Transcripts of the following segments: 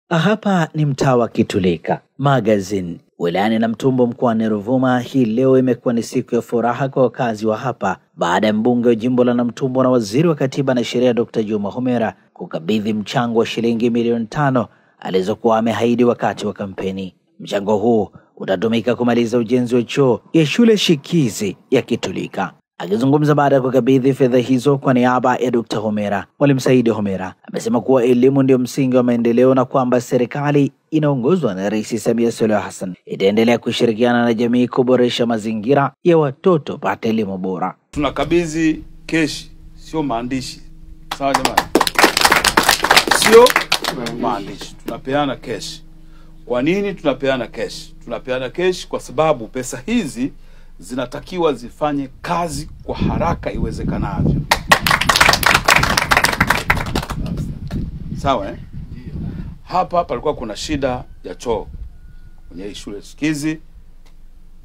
Hapa ni mtaa wa Kitulika Magazine wilayani Namtumbo mkoani Ruvuma. Hii leo imekuwa ni siku ya furaha kwa wakazi wa hapa baada ya mbunge wa jimbo la Namtumbo na waziri wa katiba na sheria Dr. Juma Homera kukabidhi mchango wa shilingi milioni 5 alizokuwa ameahidi wakati wa kampeni. Mchango huu utatumika kumaliza ujenzi wa choo ya shule shikizi ya Kitulika. Akizungumza baada ya kukabidhi fedha hizo kwa niaba ya Dr. Homera, Mwalimu Said Homera amesema kuwa elimu ndio msingi wa maendeleo na kwamba serikali inaongozwa na Rais Samia Suluhu Hassan itaendelea kushirikiana na jamii kuboresha mazingira ya watoto pata elimu bora. Tunakabidhi keshi, sio maandishi. Sawa jamani? Sio maandishi, tunapeana keshi. Kwa nini tunapeana keshi? Tunapeana keshi kwa sababu pesa hizi zinatakiwa zifanye kazi kwa haraka iwezekanavyo. Sawa Hapa palikuwa kuna shida ya choo kwenye hii shule shikizi.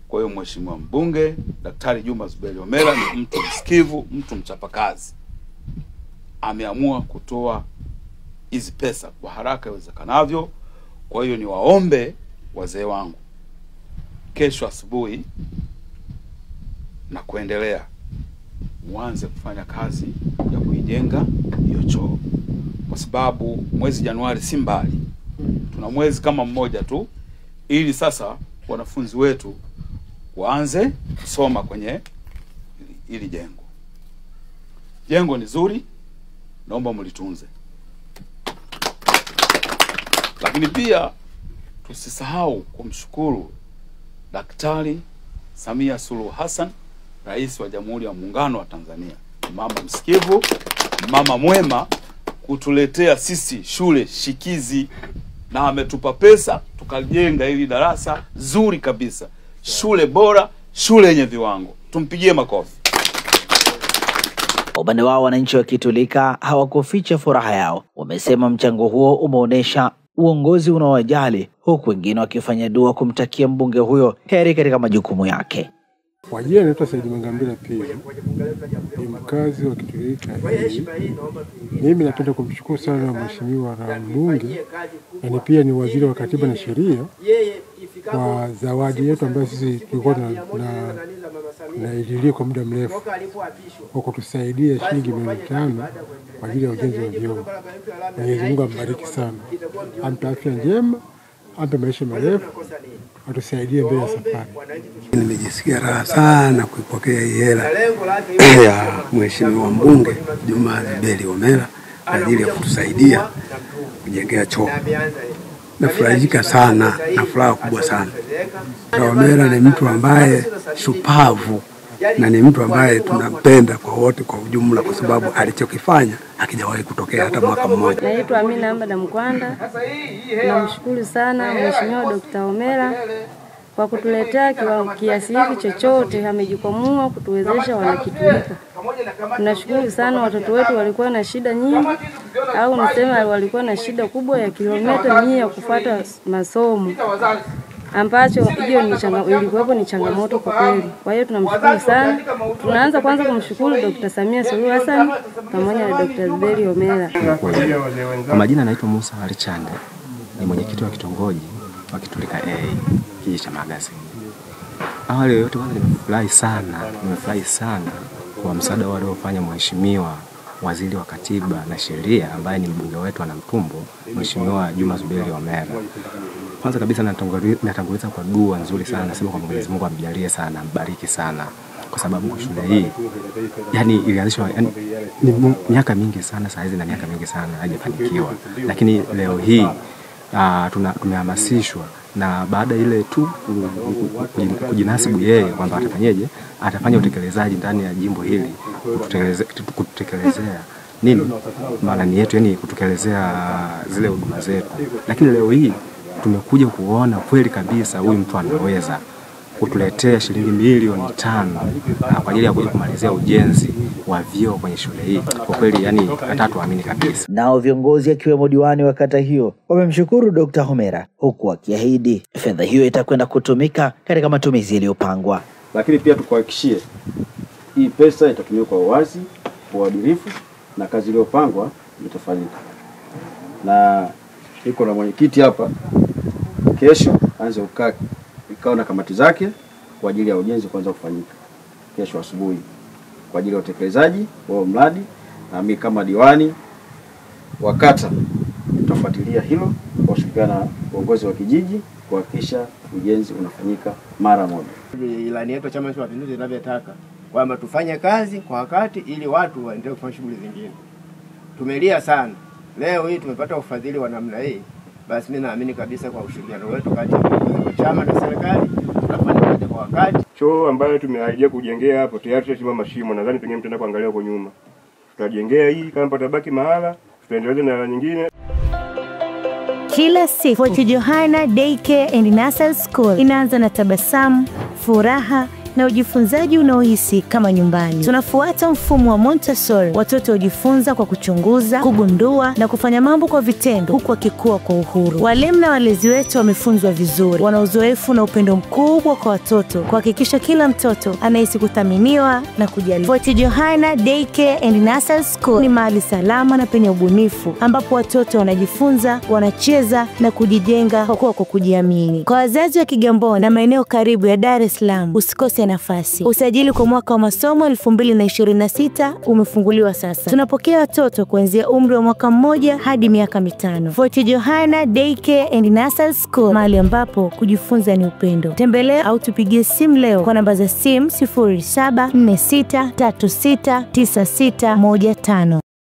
Kwa hiyo Mheshimiwa mbunge Daktari Juma Zuberi Homera ni mtu msikivu, mtu mchapakazi. Ameamua kutoa hizi pesa kwa haraka iwezekanavyo. Kwa hiyo ni waombe wazee wangu, kesho asubuhi na kuendelea muanze kufanya kazi ya kuijenga hiyo choo, kwa sababu mwezi Januari si mbali, tuna mwezi kama mmoja tu, ili sasa wanafunzi wetu waanze kusoma kwenye ili jengo. Jengo ni zuri, naomba mlitunze. Lakini pia tusisahau kumshukuru Daktari Samia Suluhu Hassan, Rais wa Jamhuri ya Muungano wa Tanzania. Mama msikivu, mama mwema, kutuletea sisi shule shikizi, na ametupa pesa tukajenga hili darasa zuri kabisa. Shule bora, shule yenye viwango. Tumpigie makofi. Upande wao wananchi wa Kitulika hawakuficha furaha yao. Wamesema mchango huo umeonesha uongozi unaowajali, huku wengine wakifanya dua kumtakia mbunge huyo heri katika majukumu yake. Kwa jina naitwa Said Mangambila pia, ni mkazi wa Kitulika. Mimi napenda kumshukuru sana Mheshimiwa mbunge, na pia ni waziri wa katiba na sheria kwa zawadi yetu ambayo sisi tulikuwa tunaidilia kwa muda mrefu, kwa kutusaidia shilingi milioni 5 kwa ajili ya ujenzi wa vyoo. Mwenyezi Mungu ambariki sana, ampe afya njema, ampe maisha marefu, atusaidie mbele ya safari. Nimejisikia raha sana kuipokea hii hela ya Mheshimiwa mbunge Juma Zuberi Homera kwa ajili ya kutusaidia kujengea choo. Nafurahika sana, na furaha kubwa sana. Homera ni mtu ambaye shupavu na ni mtu ambaye tunampenda kwa wote kwa ujumla, kwa sababu alichokifanya hakijawahi kutokea hata mwaka mmoja. Naitwa Amina Ambada Mkwanda. Namshukuru sana Mheshimiwa Dr. Homera kwa kutuletea kiasi hiki chochote. Amejikwamua kutuwezesha Wanakitulika. Tunashukuru sana. Watoto wetu walikuwa na shida nyingi, au niseme walikuwa na shida kubwa ya kilomita 100 ya kufuata masomo, ambacho hiyo ilikuwa ni changamoto kwa kweli. Kwa hiyo tunamshukuru sana. Tunaanza kwanza kumshukuru Dr. Samia Suluhu Hassan pamoja na Dr. Zuberi Homera. Kwa majina naitwa Musa Alichande, ni mwenyekiti wa kitongoji wa Kitulika kijiji cha Magazine. Awali yote kwanza nimefurahi sana kwa msaada waliofanya Mheshimiwa waziri wa katiba na sheria ambaye ni mbunge wetu wa Namtumbo, Mheshimiwa Juma Zuberi Homera. Kwanza kabisa natanguliza kwa dua nzuri sana, nasema kwa Mwenyezi Mungu amjalie sana, ambariki sana, kwa sababu shule hii ilianzishwa ni miaka mingi sana sasa hizi, na miaka mingi sana haijafanikiwa, lakini leo hii tumehamasishwa, na baada ile tu kujinasibu yeye kwamba atafanya utekelezaji ndani ya jimbo hili, kutekelezea maana yetu, kutekelezea zile huduma zetu. Lakini leo hii tumekuja kuona kweli kabisa huyu mtu anaweza kutuletea shilingi milioni 5 kwa ajili ya kuja kumalizia ujenzi wa vyoo kwenye shule hii. Kwa kweli hata tuamini kabisa. Nao viongozi akiwemo diwani wa kata hiyo wamemshukuru Dr. Homera, huku wakiahidi fedha hiyo itakwenda kutumika katika matumizi yaliyopangwa. Lakini pia tukuhakikishie hii pesa itatumika kwa uwazi, kwa uadilifu, na kazi iliyopangwa itafanyika. Na iko na mwenyekiti hapa. Kesho aanze kukaa ikao na kamati zake kwa ajili ya ujenzi kuanza kufanyika kesho asubuhi kwa ajili ya utekelezaji wa mradi, na mimi kama diwani wa kata tutafuatilia hilo kwa kushirikiana na uongozi wa kijiji kuhakikisha ujenzi unafanyika mara moja. Ilani yetu Chama cha Mapinduzi inavyotaka kwamba tufanye kazi kwa wakati ili watu waendelee kufanya shughuli zingine. Tumelia sana. Leo hii tumepata ufadhili wa namna hii. Basi mimi naamini kabisa kwa ushirikiano wetu kati ya chama na serikali tutafanya kazi kwa wakati. Choo ambayo tumeahidia kujengea hapo tayari tutachimba mashimo, nadhani pengine mtaenda kuangalia huko nyuma. Tutajengea hii kama patabaki mahala, tutaendeleza na nyingine. Kila siku Fort Johanna Daycare and Nursery School inaanza na tabasamu, furaha na ujifunzaji unaohisi kama nyumbani. Tunafuata mfumo wa Montessori. Watoto hujifunza kwa kuchunguza, kugundua na kufanya mambo kwa vitendo huku wakikua kwa uhuru. Walimu na walezi wetu wamefunzwa vizuri. Wana uzoefu na upendo mkubwa kwa watoto kuhakikisha kila mtoto anahisi kuthaminiwa na kujali. Fort Johanna Daycare and Nursery School ni mahali salama na penye ubunifu ambapo watoto wanajifunza, wanacheza na kujijenga kwa kujiamini. Kwa wazazi wa Kigamboni na maeneo karibu ya Dar es Salaam, usikose nafasi. Usajili kwa mwaka wa masomo 2026 umefunguliwa sasa. Tunapokea watoto kuanzia umri wa mwaka 1 hadi miaka 5. Fort Johanna Daycare and Nursery School, mahali ambapo kujifunza ni upendo. Tembelea au tupigie simu leo kwa namba za simu 0746369615.